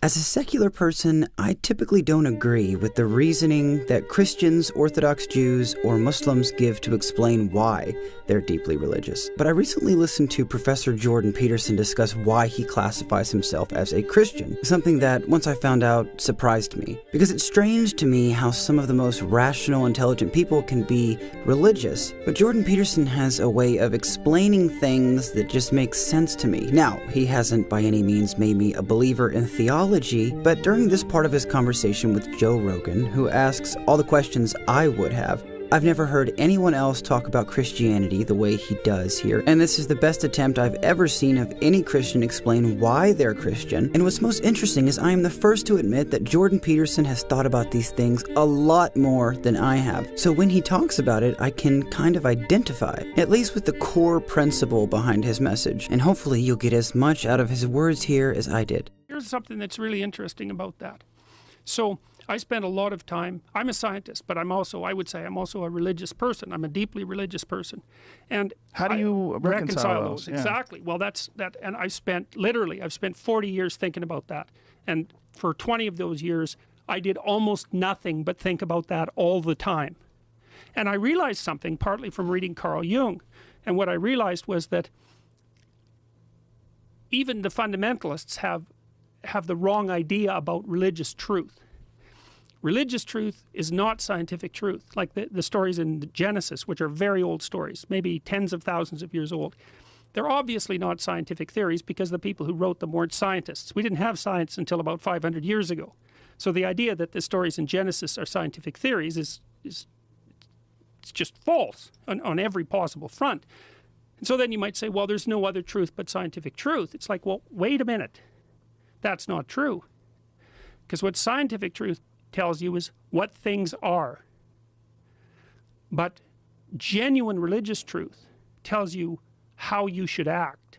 As a secular person, I typically don't agree with the reasoning that Christians, Orthodox Jews, or Muslims give to explain why they're deeply religious. But I recently listened to Professor Jordan Peterson discuss why he classifies himself as a Christian, something that, once I found out, surprised me. Because it's strange to me how some of the most rational, intelligent people can be religious, but Jordan Peterson has a way of explaining things that just make sense to me. Now, he hasn't by any means made me a believer in theology, but during this part of his conversation with Joe Rogan, who asks all the questions I would have, I've never heard anyone else talk about Christianity the way he does here, and this is the best attempt I've ever seen of any Christian explain why they're Christian. And what's most interesting is I am the first to admit that Jordan Peterson has thought about these things a lot more than I have. So when he talks about it, I can kind of identify, at least with the core principle behind his message. And hopefully you'll get as much out of his words here as I did. Here's something that's really interesting about that. So I spent a lot of time, I'm a scientist, but I'm also, I would say I'm also a religious person. I'm a deeply religious person. And how do you reconcile those? Yeah. Exactly. Well, that's that. And I've spent 40 years thinking about that. And for 20 of those years, I did almost nothing but think about that all the time. And I realized something partly from reading Carl Jung. And what I realized was that even the fundamentalists have the wrong idea about religious truth. Religious truth is not scientific truth, like the stories in Genesis, which are very old stories, maybe tens of thousands of years old. They're obviously not scientific theories because the people who wrote them weren't scientists. We didn't have science until about 500 years ago. So the idea that the stories in Genesis are scientific theories is it's just false on every possible front. And so then you might say, well, there's no other truth but scientific truth. It's like, well, wait a minute. That's not true. Because what scientific truth tells you is what things are. But genuine religious truth tells you how you should act.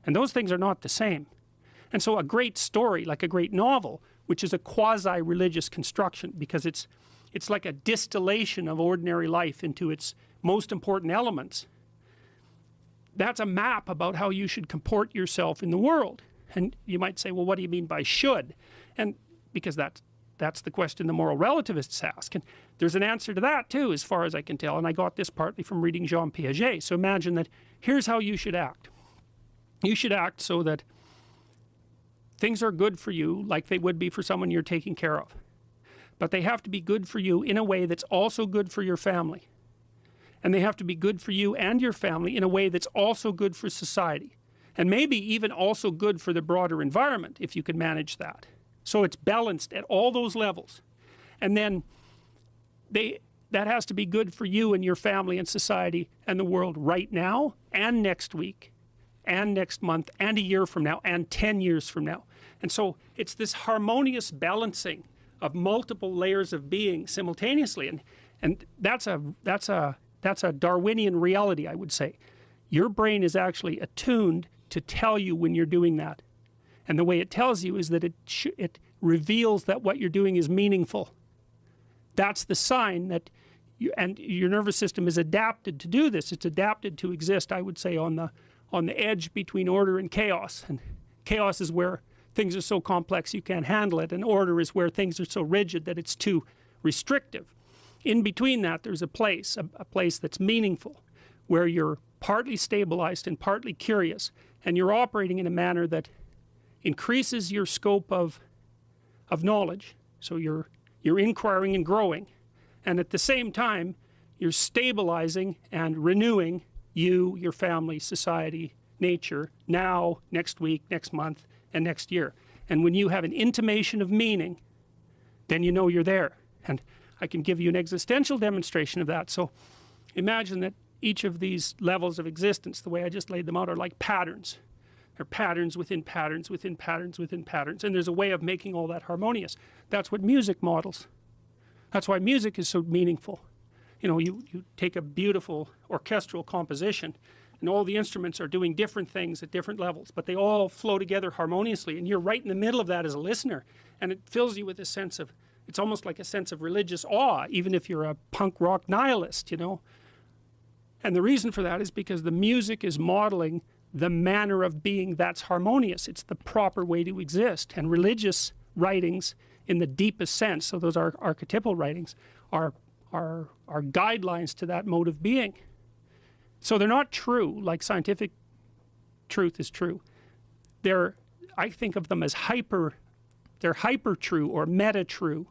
And those things are not the same. And so a great story, like a great novel, which is a quasi-religious construction, because it's like a distillation of ordinary life into its most important elements, that's a map about how you should comport yourself in the world. And you might say, well, what do you mean by should? And because that's the question the moral relativists ask. And there's an answer to that too, as far as I can tell. And I got this partly from reading Jean Piaget. So imagine that here's how you should act. You should act so that things are good for you like they would be for someone you're taking care of. But they have to be good for you in a way that's also good for your family. And they have to be good for you and your family in a way that's also good for society. And maybe even also good for the broader environment, if you can manage that. So it's balanced at all those levels. And then that has to be good for you and your family and society and the world right now and next week and next month and a year from now and 10 years from now. And so it's this harmonious balancing of multiple layers of being simultaneously. And that's a Darwinian reality, I would say. Your brain is actually attuned to tell you when you're doing that. And the way it tells you is that it reveals that what you're doing is meaningful. That's the sign that your nervous system is adapted to do this. It's adapted to exist, I would say, on the edge between order and chaos. And chaos is where things are so complex you can't handle it, and order is where things are so rigid that it's too restrictive. In between that, there's a place that's meaningful, where you're partly stabilized and partly curious, and you're operating in a manner that increases your scope of knowledge. So you're inquiring and growing, and at the same time you're stabilizing and renewing you, your family, society, nature, now, next week, next month, and next year. And when you have an intimation of meaning, then you know you're there. And I can give you an existential demonstration of that. So imagine that each of these levels of existence, the way I just laid them out, are like patterns. They're patterns within patterns within patterns within patterns. And there's a way of making all that harmonious. That's what music models. That's why music is so meaningful. You know, you take a beautiful orchestral composition, and all the instruments are doing different things at different levels, but they all flow together harmoniously, and you're right in the middle of that as a listener, and it fills you with a sense of, it's almost like a sense of religious awe, even if you're a punk rock nihilist, you know. And the reason for that is because the music is modeling the manner of being that's harmonious. It's the proper way to exist. And religious writings in the deepest sense, so those are archetypal writings, are guidelines to that mode of being. So they're not true like scientific truth is true. I think of them as they're hyper true or meta true.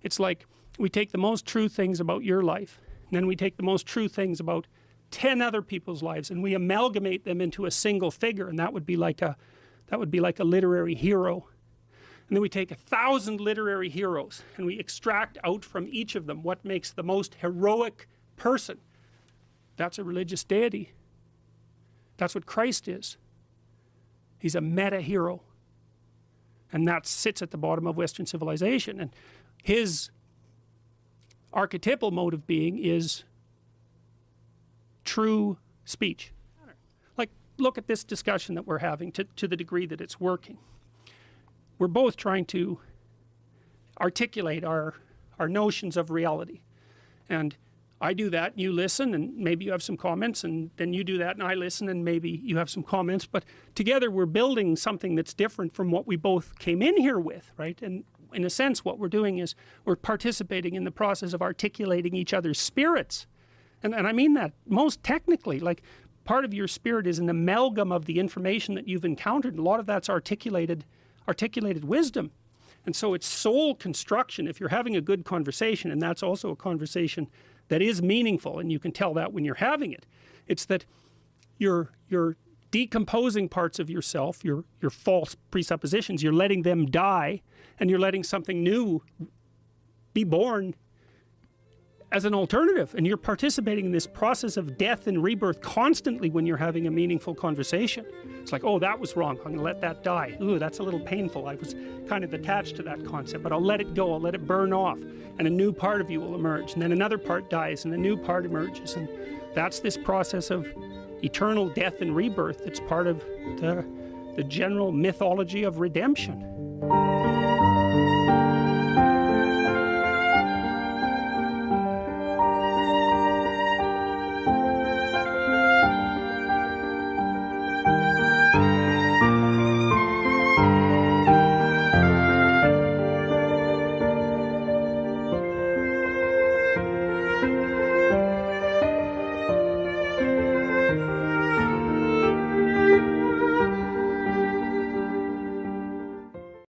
It's like we take the most true things about your life, and then we take the most true things about 10 other people's lives, and we amalgamate them into a single figure, and that would be like a literary hero. And then we take 1,000 literary heroes and we extract out from each of them what makes the most heroic person. That's a religious deity. That's what Christ is. He's a meta hero, and that sits at the bottom of Western civilization. And his archetypal mode of being is true speech. Like, look at this discussion that we're having to the degree that it's working. We're both trying to articulate our notions of reality. And I do that, and you listen, and maybe you have some comments, and then you do that, and I listen, and maybe you have some comments. But together we're building something that's different from what we both came in here with, right? And in a sense, what we're doing is we're participating in the process of articulating each other's spirits. And I mean that most technically. Like, part of your spirit is an amalgam of the information that you've encountered. A lot of that's articulated wisdom. And so it's soul construction. If you're having a good conversation, and that's also a conversation that is meaningful, and you can tell that when you're having it, it's that you're decomposing parts of yourself, your false presuppositions, you're letting them die, and you're letting something new be born as an alternative. And you're participating in this process of death and rebirth constantly when you're having a meaningful conversation. It's like, oh, that was wrong, I'm gonna let that die. Ooh, that's a little painful. I was kind of attached to that concept, but I'll let it go, I'll let it burn off, and a new part of you will emerge, and then another part dies, and a new part emerges. And that's this process of eternal death and rebirth. It's part of the general mythology of redemption.